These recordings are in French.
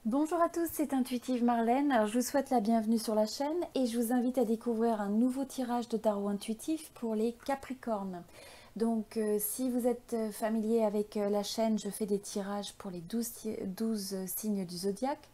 Bonjour à tous, c'est Intuitive Marlène. Alors, je vous souhaite la bienvenue sur la chaîne et je vous invite à découvrir un nouveau tirage de tarot intuitif pour les Capricornes. Donc si vous êtes familier avec la chaîne, je fais des tirages pour les 12 signes du zodiaque.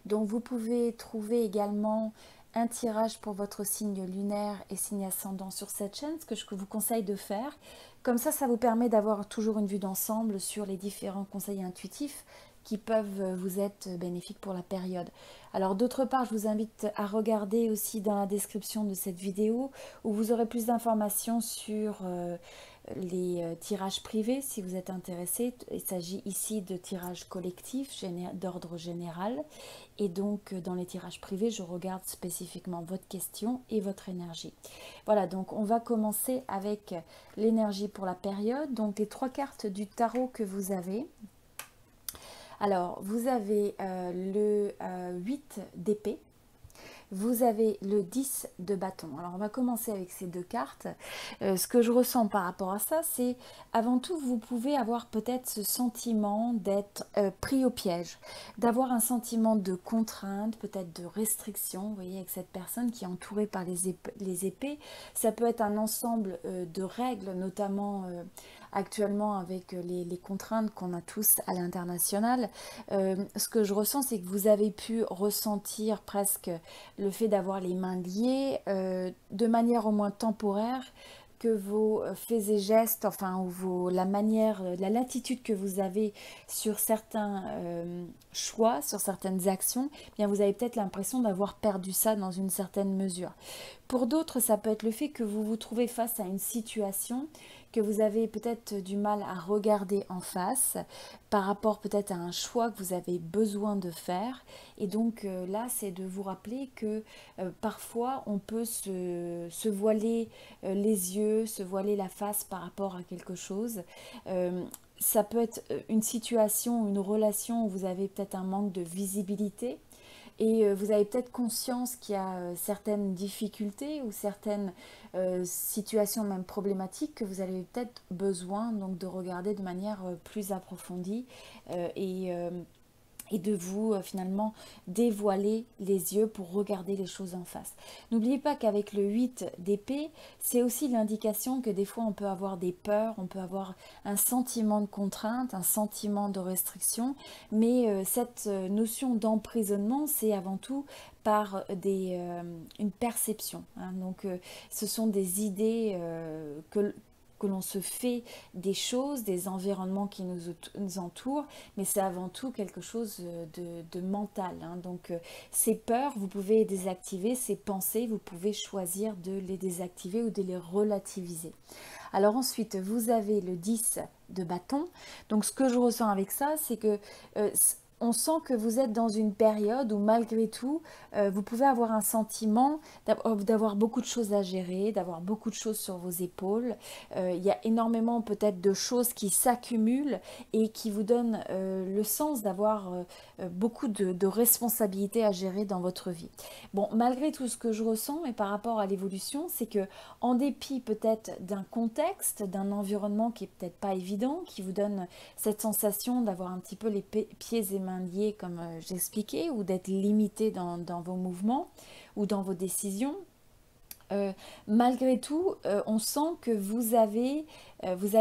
Donc vous pouvez trouver également un tirage pour votre signe lunaire et signe ascendant sur cette chaîne, ce que je vous conseille de faire. Comme ça vous permet d'avoir toujours une vue d'ensemble sur les différents conseils intuitifs qui peuvent vous être bénéfiques pour la période. Alors d'autre part, je vous invite à regarder aussi dans la description de cette vidéo où vous aurez plus d'informations sur les tirages privés si vous êtes intéressé. Il s'agit ici de tirages collectifs d'ordre général et donc dans les tirages privés, je regarde spécifiquement votre question et votre énergie. Voilà, donc on va commencer avec l'énergie pour la période. Donc les 3 cartes du tarot que vous avez. Alors, vous avez le 8 d'épée, vous avez le 10 de bâton. Alors, on va commencer avec ces 2 cartes. Ce que je ressens par rapport à ça, c'est avant tout, vous pouvez avoir peut-être ce sentiment d'être pris au piège, d'avoir un sentiment de contrainte, peut-être de restriction, vous voyez, avec cette personne qui est entourée par les épées. Ça peut être un ensemble de règles, notamment actuellement avec les contraintes qu'on a tous à l'international. Ce que je ressens, c'est que vous avez pu ressentir presque le fait d'avoir les mains liées de manière au moins temporaire, que vos faits et gestes, enfin, ou la manière, la latitude que vous avez sur certains choix, sur certaines actions, eh bien vous avez peut-être l'impression d'avoir perdu ça dans une certaine mesure. Pour d'autres, ça peut être le fait que vous vous trouvez face à une situation que vous avez peut-être du mal à regarder en face par rapport peut-être à un choix que vous avez besoin de faire. Et donc là, c'est de vous rappeler que parfois, on peut se voiler les yeux, se voiler la face par rapport à quelque chose. Ça peut être une situation, une relation où vous avez peut-être un manque de visibilité. Et vous avez peut-être conscience qu'il y a certaines difficultés ou certaines situations même problématiques que vous avez peut-être besoin donc de regarder de manière plus approfondie et de vous finalement dévoiler les yeux pour regarder les choses en face. N'oubliez pas qu'avec le 8 d'épée, c'est aussi l'indication que des fois on peut avoir des peurs, on peut avoir un sentiment de contrainte, un sentiment de restriction, mais cette notion d'emprisonnement, c'est avant tout par une perception. Hein. Donc ce sont des idées que l'on se fait des choses, des environnements qui nous entourent, mais c'est avant tout quelque chose de mental. Hein. Donc ces peurs, vous pouvez les désactiver, ces pensées, vous pouvez choisir de les désactiver ou de les relativiser. Alors ensuite, vous avez le 10 de bâton. Donc ce que je ressens avec ça, c'est que on sent que vous êtes dans une période où malgré tout, vous pouvez avoir un sentiment d'avoir beaucoup de choses à gérer, d'avoir beaucoup de choses sur vos épaules. Il y a énormément peut-être de choses qui s'accumulent et qui vous donnent le sens d'avoir beaucoup de responsabilités à gérer dans votre vie. Bon, malgré tout ce que je ressens et par rapport à l'évolution, c'est que en dépit peut-être d'un contexte, d'un environnement qui est peut-être pas évident, qui vous donne cette sensation d'avoir un petit peu les pieds et mains liés comme j'expliquais, ou d'être limité dans vos mouvements ou dans vos décisions, malgré tout, on sent que vous allez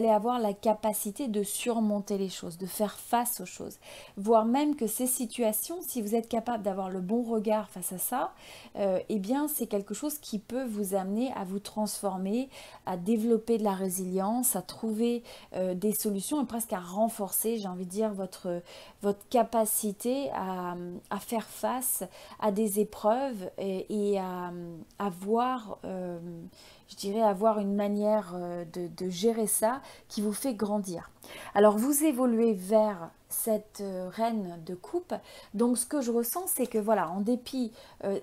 avoir la capacité de surmonter les choses, de faire face aux choses. Voire même que ces situations, si vous êtes capable d'avoir le bon regard face à ça, eh bien c'est quelque chose qui peut vous amener à vous transformer, à développer de la résilience, à trouver des solutions et presque à renforcer, j'ai envie de dire, votre capacité à faire face à des épreuves et à voir, je dirais, avoir une manière de gérer ça qui vous fait grandir. Alors vous évoluez vers cette reine de coupe, donc ce que je ressens, c'est que voilà, en dépit,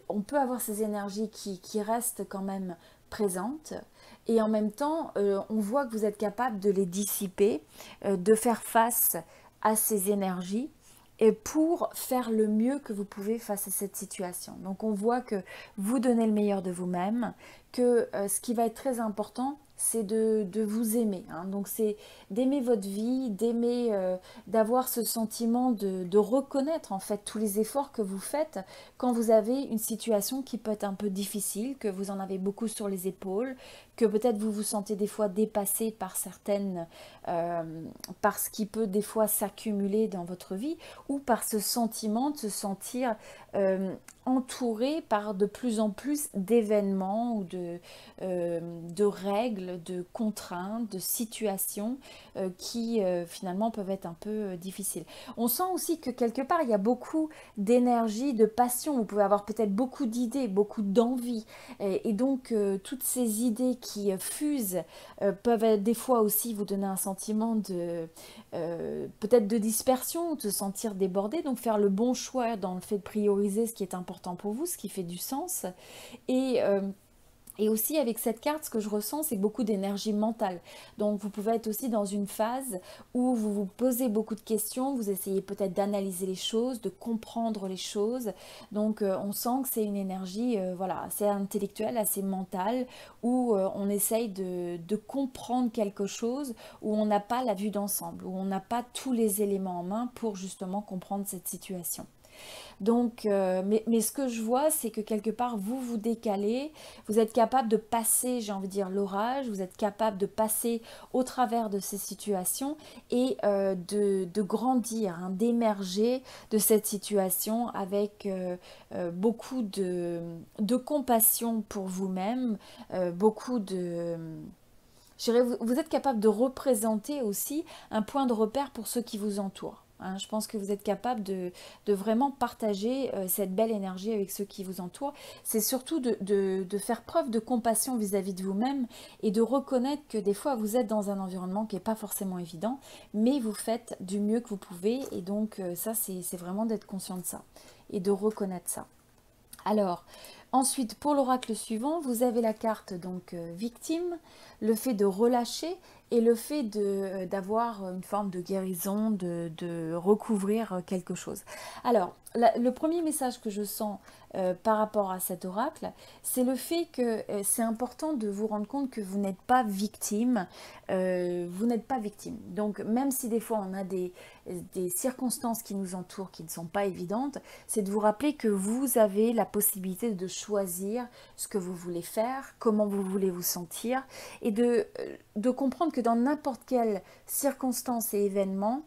on peut avoir ces énergies qui restent quand même présentes, et en même temps, on voit que vous êtes capable de les dissiper, de faire face à ces énergies et pour faire le mieux que vous pouvez face à cette situation. Donc on voit que vous donnez le meilleur de vous-même, que ce qui va être très important, c'est de vous aimer, hein. Donc c'est d'aimer votre vie, d'aimer, d'avoir ce sentiment de reconnaître en fait tous les efforts que vous faites quand vous avez une situation qui peut être un peu difficile, que vous en avez beaucoup sur les épaules, que peut-être vous vous sentez des fois dépassé par par ce qui peut des fois s'accumuler dans votre vie, ou par ce sentiment de se sentir entouré par de plus en plus d'événements ou de règles, de contraintes, de situations qui finalement peuvent être un peu difficiles. On sent aussi que quelque part il y a beaucoup d'énergie, de passion, vous pouvez avoir peut-être beaucoup d'idées, beaucoup d'envie, et donc toutes ces idées qui fusent peuvent des fois aussi vous donner un sentiment de peut-être de dispersion ou de se sentir débordé, donc faire le bon choix dans le fait de prioriser ce qui est important pour vous, ce qui fait du sens. Et et aussi avec cette carte, ce que je ressens, c'est beaucoup d'énergie mentale. Donc vous pouvez être aussi dans une phase où vous vous posez beaucoup de questions, vous essayez peut-être d'analyser les choses, de comprendre les choses. Donc on sent que c'est une énergie voilà, assez intellectuelle, assez mentale, où on essaye de comprendre quelque chose, où on n'a pas la vue d'ensemble, où on n'a pas tous les éléments en main pour justement comprendre cette situation. Donc, mais ce que je vois, c'est que quelque part, vous vous décalez, vous êtes capable de passer, j'ai envie de dire, l'orage, vous êtes capable de passer au travers de ces situations et de grandir, hein, d'émerger de cette situation avec beaucoup de compassion pour vous-même, beaucoup de... Je dirais, vous êtes capable de représenter aussi un point de repère pour ceux qui vous entourent, hein. Je pense que vous êtes capable de vraiment partager cette belle énergie avec ceux qui vous entourent. C'est surtout de faire preuve de compassion vis-à-vis de vous-même et de reconnaître que des fois vous êtes dans un environnement qui n'est pas forcément évident, mais vous faites du mieux que vous pouvez. Et donc ça, c'est vraiment d'être conscient de ça et de reconnaître ça. Alors, ensuite, pour l'oracle suivant, vous avez la carte donc victime, le fait de relâcher et le fait d'avoir une forme de guérison, de recouvrir quelque chose. Alors, le premier message que je sens par rapport à cet oracle, c'est le fait que c'est important de vous rendre compte que vous n'êtes pas victime. Vous n'êtes pas victime. Donc, même si des fois on a des circonstances qui nous entourent qui ne sont pas évidentes, c'est de vous rappeler que vous avez la possibilité de choisir ce que vous voulez faire, comment vous voulez vous sentir, et de comprendre que dans n'importe quelle circonstance et événement,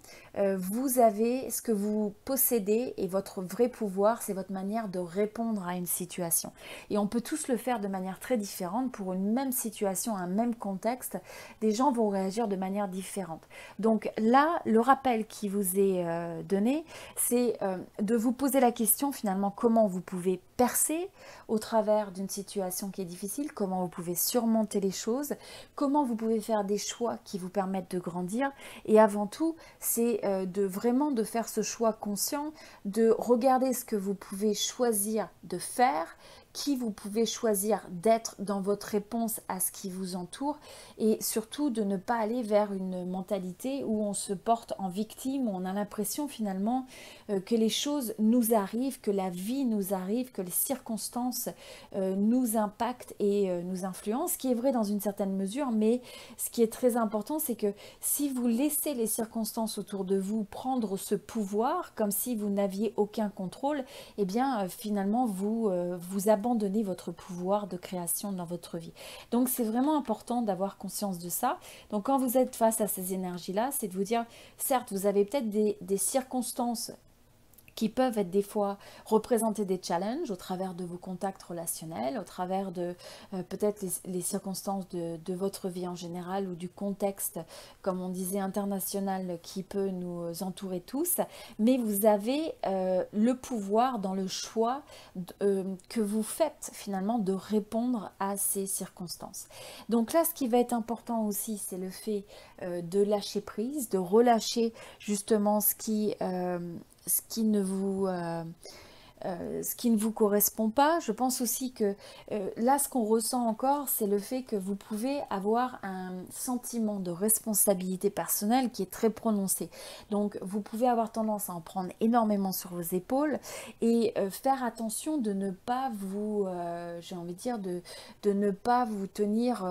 vous avez ce que vous possédez et votre vrai pouvoir, c'est votre manière de répondre à une situation. Et on peut tous le faire de manière très différente pour une même situation, un même contexte. Des gens vont réagir de manière différente. Donc là, le rappel qui vous est donné, c'est de vous poser la question finalement comment vous pouvez percer au travers d'une situation qui est difficile, comment vous pouvez surmonter les choses, comment vous pouvez faire des choix qui vous permettent de grandir. Et avant tout, c'est vraiment de faire ce choix conscient, de regarder ce que vous pouvez choisir de faire, qui vous pouvez choisir d'être dans votre réponse à ce qui vous entoure, et surtout de ne pas aller vers une mentalité où on se porte en victime, où on a l'impression finalement que les choses nous arrivent, que la vie nous arrive, que les circonstances nous impactent et nous influencent, ce qui est vrai dans une certaine mesure, mais ce qui est très important, c'est que si vous laissez les circonstances autour de vous prendre ce pouvoir, comme si vous n'aviez aucun contrôle, eh bien finalement vous abandonnez votre pouvoir de création dans votre vie. Donc c'est vraiment important d'avoir conscience de ça. Donc quand vous êtes face à ces énergies-là, c'est de vous dire, certes, vous avez peut-être des circonstances qui peuvent être des fois représenter des challenges au travers de vos contacts relationnels, au travers de peut-être les circonstances de votre vie en général ou du contexte, comme on disait, international qui peut nous entourer tous. Mais vous avez le pouvoir dans le choix que vous faites finalement de répondre à ces circonstances. Donc là, ce qui va être important aussi, c'est le fait de lâcher prise, de relâcher justement ce qui ne vous correspond pas. Je pense aussi que là, ce qu'on ressent encore, c'est le fait que vous pouvez avoir un sentiment de responsabilité personnelle qui est très prononcé. Donc, vous pouvez avoir tendance à en prendre énormément sur vos épaules et faire attention de ne pas vous, j'ai envie de dire, de ne pas vous tenir...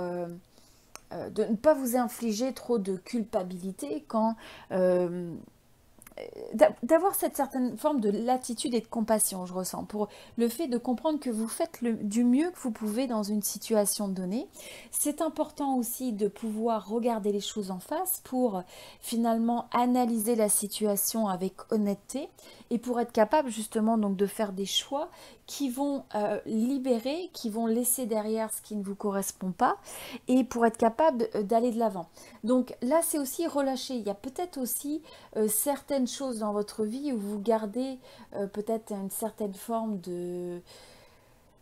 de ne pas vous infliger trop de culpabilité quand d'avoir cette certaine forme de latitude et de compassion, je ressens, pour le fait de comprendre que vous faites du mieux que vous pouvez dans une situation donnée. C'est important aussi de pouvoir regarder les choses en face pour finalement analyser la situation avec honnêteté et pour être capable justement donc de faire des choix qui vont libérer, qui vont laisser derrière ce qui ne vous correspond pas et pour être capable d'aller de l'avant. Donc là, c'est aussi relâcher. Il y a peut-être aussi certaines choses dans votre vie où vous gardez peut-être une certaine forme de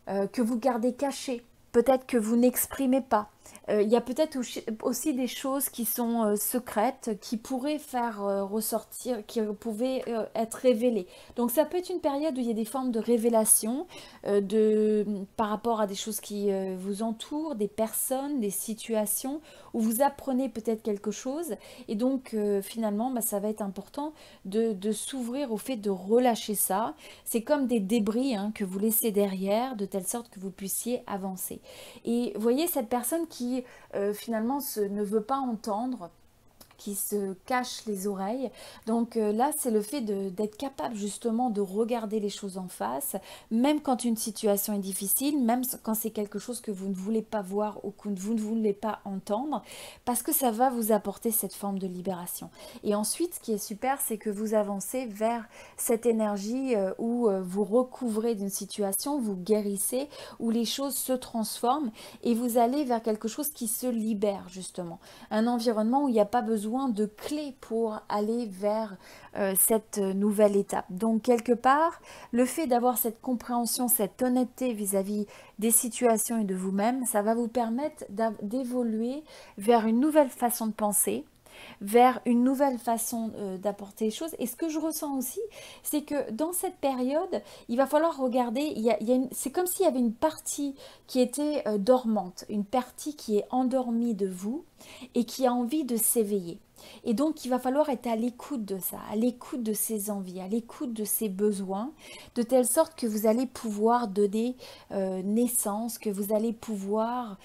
que vous gardez cachée, peut-être que vous n'exprimez pas. Il y a peut-être aussi des choses qui sont secrètes, qui pourraient faire ressortir, qui pouvaient être révélées. Donc ça peut être une période où il y a des formes de révélation par rapport à des choses qui vous entourent, des personnes, des situations, où vous apprenez peut-être quelque chose. Et donc finalement, bah, ça va être important de s'ouvrir au fait de relâcher ça. C'est comme des débris hein, que vous laissez derrière, de telle sorte que vous puissiez avancer. Et voyez cette personne qui finalement ne veut pas entendre, qui se cache les oreilles. Donc là, c'est le fait d'être capable justement de regarder les choses en face, même quand une situation est difficile, même quand c'est quelque chose que vous ne voulez pas voir ou que vous ne voulez pas entendre, parce que ça va vous apporter cette forme de libération. Et ensuite, ce qui est super, c'est que vous avancez vers cette énergie où vous recouvrez d'une situation, vous guérissez, où les choses se transforment et vous allez vers quelque chose qui se libère justement. Un environnement où il n'y a pas besoin de clés pour aller vers cette nouvelle étape. Donc quelque part, le fait d'avoir cette compréhension, cette honnêteté vis-à-vis des situations et de vous-même, ça va vous permettre d'évoluer vers une nouvelle façon de penser, vers une nouvelle façon d'apporter les choses. Et ce que je ressens aussi, c'est que dans cette période, il va falloir regarder, c'est comme s'il y avait une partie qui était dormante, une partie qui est endormie de vous et qui a envie de s'éveiller. Et donc, il va falloir être à l'écoute de ça, à l'écoute de ses envies, à l'écoute de ses besoins, de telle sorte que vous allez pouvoir donner naissance, que vous allez pouvoir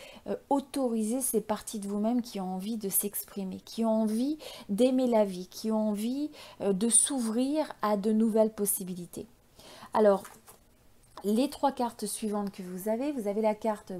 autoriser ces parties de vous-même qui ont envie de s'exprimer, qui ont envie d'aimer la vie, qui ont envie de s'ouvrir à de nouvelles possibilités. Alors, les trois cartes suivantes que vous avez la carte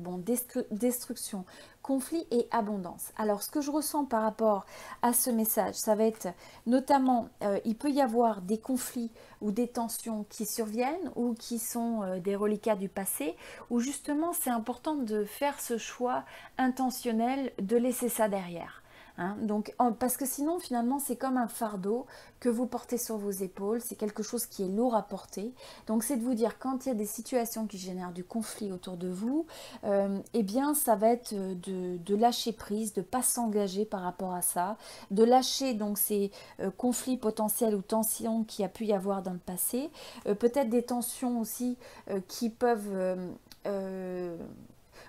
destruction, conflit et abondance. Alors ce que je ressens par rapport à ce message, ça va être notamment, il peut y avoir des conflits ou des tensions qui surviennent ou qui sont des reliquats du passé, où justement c'est important de faire ce choix intentionnel de laisser ça derrière. Hein, donc, parce que sinon, finalement, c'est comme un fardeau que vous portez sur vos épaules. C'est quelque chose qui est lourd à porter. Donc, c'est de vous dire, quand il y a des situations qui génèrent du conflit autour de vous, eh bien, ça va être de lâcher prise, de ne pas s'engager par rapport à ça, de lâcher donc ces conflits potentiels ou tensions qu'il y a pu y avoir dans le passé. Peut-être des tensions aussi qui peuvent...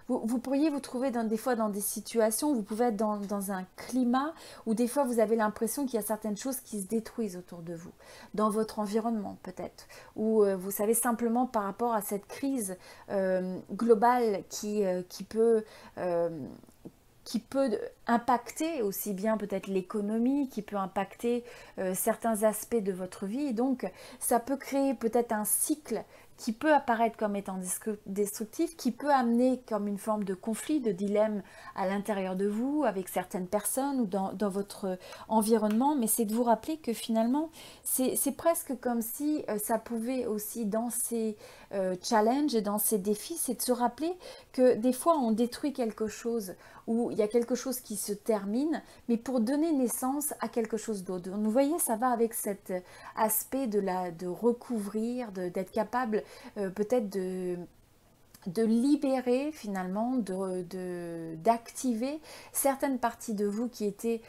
Vous pourriez vous trouver des fois dans des situations où vous pouvez être dans un climat où des fois vous avez l'impression qu'il y a certaines choses qui se détruisent autour de vous, dans votre environnement peut-être, ou vous savez simplement par rapport à cette crise globale qui peut impacter aussi bien peut-être l'économie, qui peut impacter certains aspects de votre vie. Et donc, ça peut créer peut-être un cycle qui peut apparaître comme étant destructif, qui peut amener comme une forme de conflit, de dilemme à l'intérieur de vous, avec certaines personnes ou dans votre environnement. Mais c'est de vous rappeler que finalement, c'est presque comme si ça pouvait aussi, dans ces challenges et dans ces défis, c'est de se rappeler que des fois, on détruit quelque chose où il y a quelque chose qui se termine, mais pour donner naissance à quelque chose d'autre. Vous voyez, ça va avec cet aspect de recouvrir, d'être capable peut-être de libérer finalement, d'activer certaines parties de vous qui étaient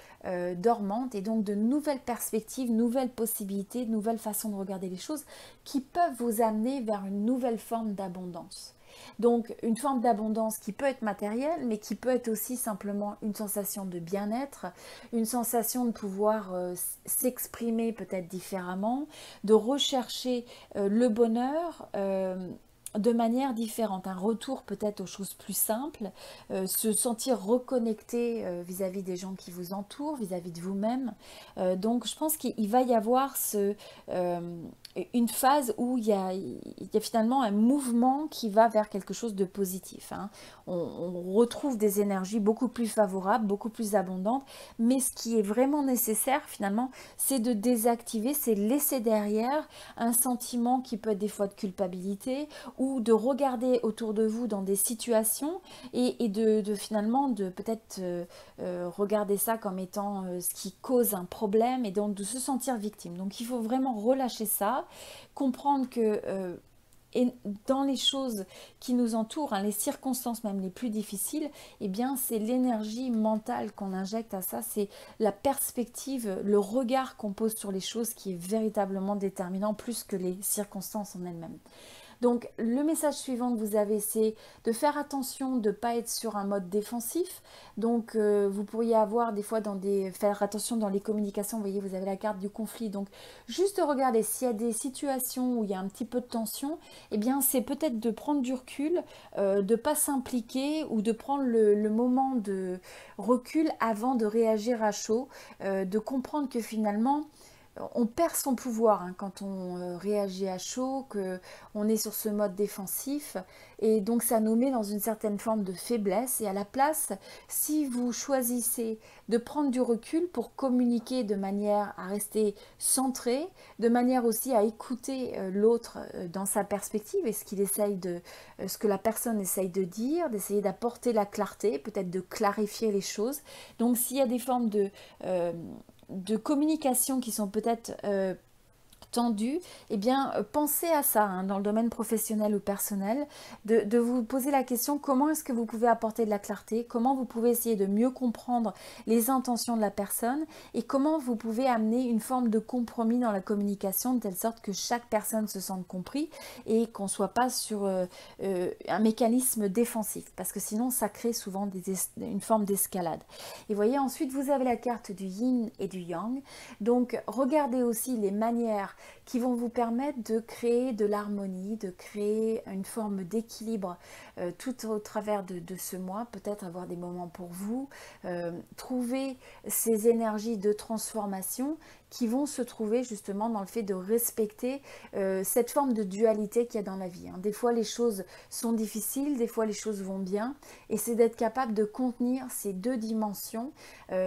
dormantes et donc de nouvelles perspectives, nouvelles possibilités, nouvelles façons de regarder les choses qui peuvent vous amener vers une nouvelle forme d'abondance. Donc une forme d'abondance qui peut être matérielle, mais qui peut être aussi simplement une sensation de bien-être, une sensation de pouvoir s'exprimer peut-être différemment, de rechercher le bonheur de manière différente, un retour peut-être aux choses plus simples, se sentir reconnecté vis-à-vis des gens qui vous entourent, vis-à-vis de vous-même. Donc je pense qu'il va y avoir une phase où il y a finalement un mouvement qui va vers quelque chose de positif, hein. On retrouve des énergies beaucoup plus favorables, beaucoup plus abondantes, mais ce qui est vraiment nécessaire finalement, c'est de désactiver, c'est laisser derrière un sentiment qui peut être des fois de culpabilité, ou de regarder autour de vous dans des situations et de finalement de peut-être regarder ça comme étant ce qui cause un problème et donc de se sentir victime. Donc il faut vraiment relâcher ça, comprendre que et dans les choses qui nous entourent, hein, les circonstances même les plus difficiles, eh bien c'est l'énergie mentale qu'on injecte à ça, c'est la perspective, le regard qu'on pose sur les choses qui est véritablement déterminant plus que les circonstances en elles-mêmes. Donc le message suivant que vous avez, c'est de faire attention de ne pas être sur un mode défensif. Donc vous pourriez avoir des fois faire attention dans les communications, vous voyez, vous avez la carte du conflit. Donc juste regarder s'il y a des situations où il y a un petit peu de tension, eh bien c'est peut-être de prendre du recul, de ne pas s'impliquer ou de prendre le moment de recul avant de réagir à chaud, de comprendre que finalement on perd son pouvoir, hein, quand on réagit à chaud, qu'on est sur ce mode défensif, et donc ça nous met dans une certaine forme de faiblesse. Et à la place, si vous choisissez de prendre du recul pour communiquer de manière à rester centré, de manière aussi à écouter l'autre dans sa perspective et ce que la personne essaye de dire, d'essayer d'apporter la clarté, peut-être de clarifier les choses. Donc s'il y a des formes de communication qui sont peut-être tendu, eh bien, pensez à ça, hein, dans le domaine professionnel ou personnel, de vous poser la question comment est-ce que vous pouvez apporter de la clarté, comment vous pouvez essayer de mieux comprendre les intentions de la personne et comment vous pouvez amener une forme de compromis dans la communication de telle sorte que chaque personne se sente compris et qu'on ne soit pas sur un mécanisme défensif, parce que sinon ça crée souvent une forme d'escalade. Et voyez, ensuite vous avez la carte du yin et du yang, donc regardez aussi les manières qui vont vous permettre de créer de l'harmonie, de créer une forme d'équilibre tout au travers de ce mois, peut-être avoir des moments pour vous, trouver ces énergies de transformation qui vont se trouver justement dans le fait de respecter cette forme de dualité qu'il y a dans la vie, hein. Des fois les choses sont difficiles, des fois les choses vont bien, et c'est d'être capable de contenir ces deux dimensions,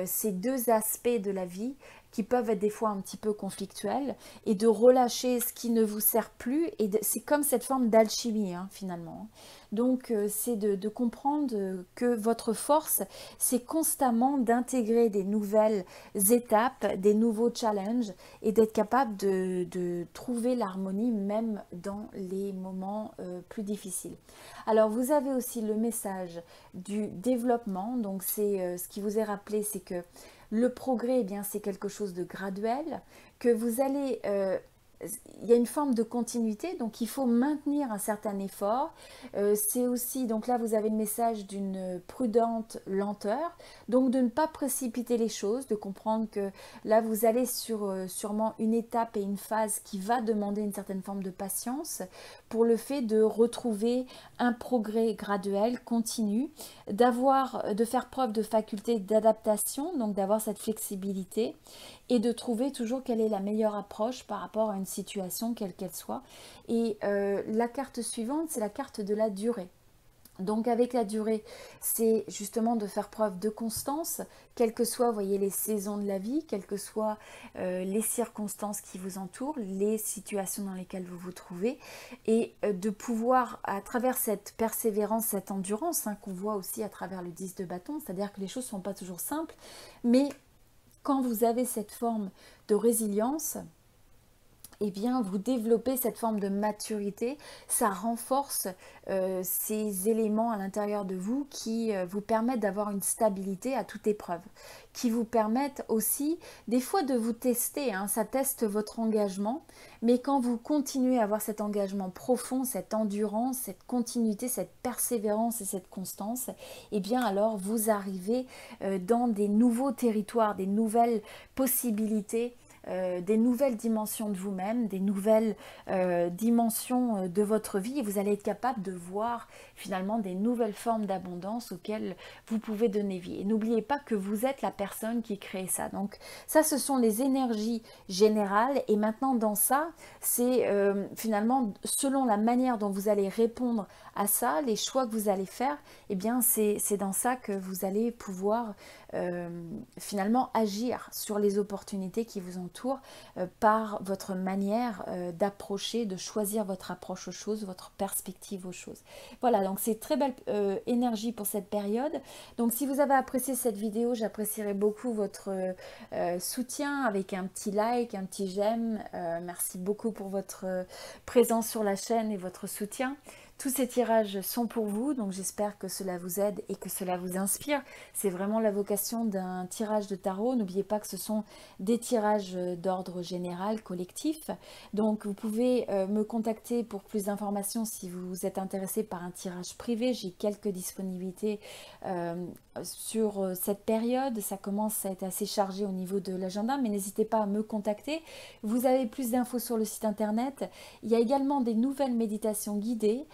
ces deux aspects de la vie qui peuvent être des fois un petit peu conflictuels, et de relâcher ce qui ne vous sert plus, et c'est comme cette forme d'alchimie, hein, finalement. Donc c'est de comprendre que votre force, c'est constamment d'intégrer des nouvelles étapes, des nouveaux challenges, et d'être capable de trouver l'harmonie même dans les moments plus difficiles. Alors vous avez aussi le message du développement, donc c'est ce qui vous est rappelé, c'est que le progrès, eh bien, c'est quelque chose de graduel, que vous allez il y a une forme de continuité, donc il faut maintenir un certain effort. C'est aussi, donc là vous avez le message d'une prudente lenteur, donc de ne pas précipiter les choses, de comprendre que là vous allez sur sûrement une étape et une phase qui va demander une certaine forme de patience pour le fait de retrouver un progrès graduel, continu, de faire preuve de faculté d'adaptation, donc d'avoir cette flexibilité et de trouver toujours quelle est la meilleure approche par rapport à une situation, quelle qu'elle soit. Et la carte suivante, c'est la carte de la durée. Donc avec la durée, c'est justement de faire preuve de constance, quelles que soient, vous voyez, les saisons de la vie, quelles que soient les circonstances qui vous entourent, les situations dans lesquelles vous vous trouvez, et de pouvoir, à travers cette persévérance, cette endurance, hein, qu'on voit aussi à travers le 10 de bâton, c'est-à-dire que les choses ne sont pas toujours simples, mais quand vous avez cette forme de résilience, eh bien, vous développez cette forme de maturité, ça renforce ces éléments à l'intérieur de vous qui vous permettent d'avoir une stabilité à toute épreuve, qui vous permettent aussi des fois de vous tester, hein, ça teste votre engagement, mais quand vous continuez à avoir cet engagement profond, cette endurance, cette continuité, cette persévérance et cette constance, eh bien alors vous arrivez dans des nouveaux territoires, des nouvelles possibilités des nouvelles dimensions de vous-même, des nouvelles dimensions de votre vie, et vous allez être capable de voir finalement des nouvelles formes d'abondance auxquelles vous pouvez donner vie. Et n'oubliez pas que vous êtes la personne qui crée ça. Donc ça, ce sont les énergies générales, et maintenant dans ça, c'est finalement selon la manière dont vous allez répondre à ça, les choix que vous allez faire, eh bien c'est dans ça que vous allez pouvoir finalement agir sur les opportunités qui vous entourent par votre manière d'approcher, de choisir votre approche aux choses, votre perspective aux choses. Voilà, donc c'est très belle énergie pour cette période. Donc si vous avez apprécié cette vidéo, j'apprécierais beaucoup votre soutien avec un petit like, un petit j'aime. Merci beaucoup pour votre présence sur la chaîne et votre soutien. Tous ces tirages sont pour vous, donc j'espère que cela vous aide et que cela vous inspire. C'est vraiment la vocation d'un tirage de tarot. N'oubliez pas que ce sont des tirages d'ordre général, collectif. Donc vous pouvez me contacter pour plus d'informations si vous êtes intéressé par un tirage privé. J'ai quelques disponibilités sur cette période. Ça commence à être assez chargé au niveau de l'agenda, mais n'hésitez pas à me contacter. Vous avez plus d'infos sur le site internet. Il y a également des nouvelles méditations guidées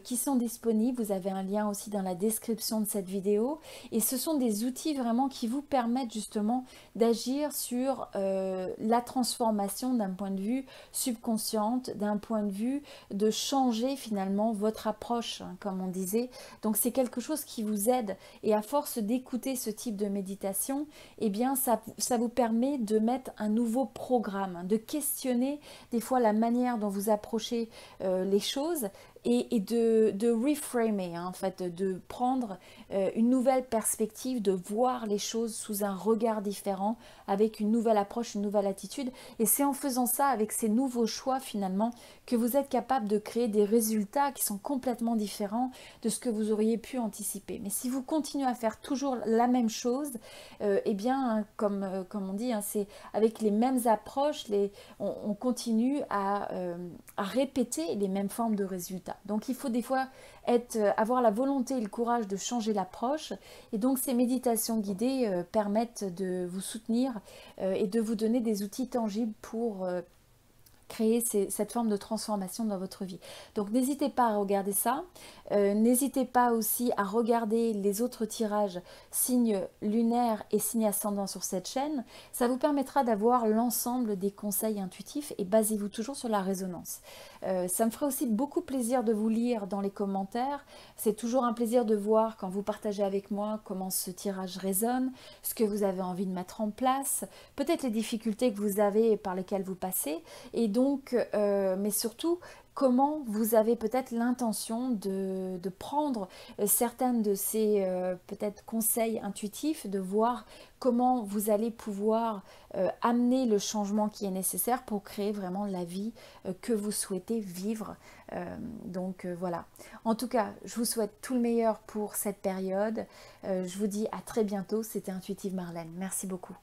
qui sont disponibles. Vous avez un lien aussi dans la description de cette vidéo. Et ce sont des outils vraiment qui vous permettent justement d'agir sur la transformation d'un point de vue subconsciente, d'un point de vue de changer finalement votre approche, hein, comme on disait. Donc c'est quelque chose qui vous aide, et à force d'écouter ce type de méditation, eh bien ça vous permet de mettre un nouveau programme, hein, de questionner des fois la manière dont vous approchez les choses, et de reframer, hein, en fait, de prendre une nouvelle perspective, de voir les choses sous un regard différent, avec une nouvelle approche, une nouvelle attitude. Et c'est en faisant ça, avec ces nouveaux choix finalement, que vous êtes capable de créer des résultats qui sont complètement différents de ce que vous auriez pu anticiper. Mais si vous continuez à faire toujours la même chose, eh bien, comme on dit, hein, c'est avec les mêmes approches, on continue à répéter les mêmes formes de résultats. Donc il faut des fois avoir la volonté et le courage de changer l'approche, et donc ces méditations guidées permettent de vous soutenir et de vous donner des outils tangibles pour créer cette forme de transformation dans votre vie. Donc n'hésitez pas à regarder ça, n'hésitez pas aussi à regarder les autres tirages signes lunaires et signes ascendants sur cette chaîne. Ça vous permettra d'avoir l'ensemble des conseils intuitifs, et basez-vous toujours sur la résonance. Ça me ferait aussi beaucoup plaisir de vous lire dans les commentaires. C'est toujours un plaisir de voir quand vous partagez avec moi comment ce tirage résonne, ce que vous avez envie de mettre en place, peut-être les difficultés que vous avez et par lesquelles vous passez, et donc, mais surtout, comment vous avez peut-être l'intention de prendre certaines de ces peut-être conseils intuitifs, de voir comment vous allez pouvoir amener le changement qui est nécessaire pour créer vraiment la vie que vous souhaitez vivre. Donc voilà. En tout cas, je vous souhaite tout le meilleur pour cette période. Je vous dis à très bientôt. C'était Intuitive Marlène. Merci beaucoup.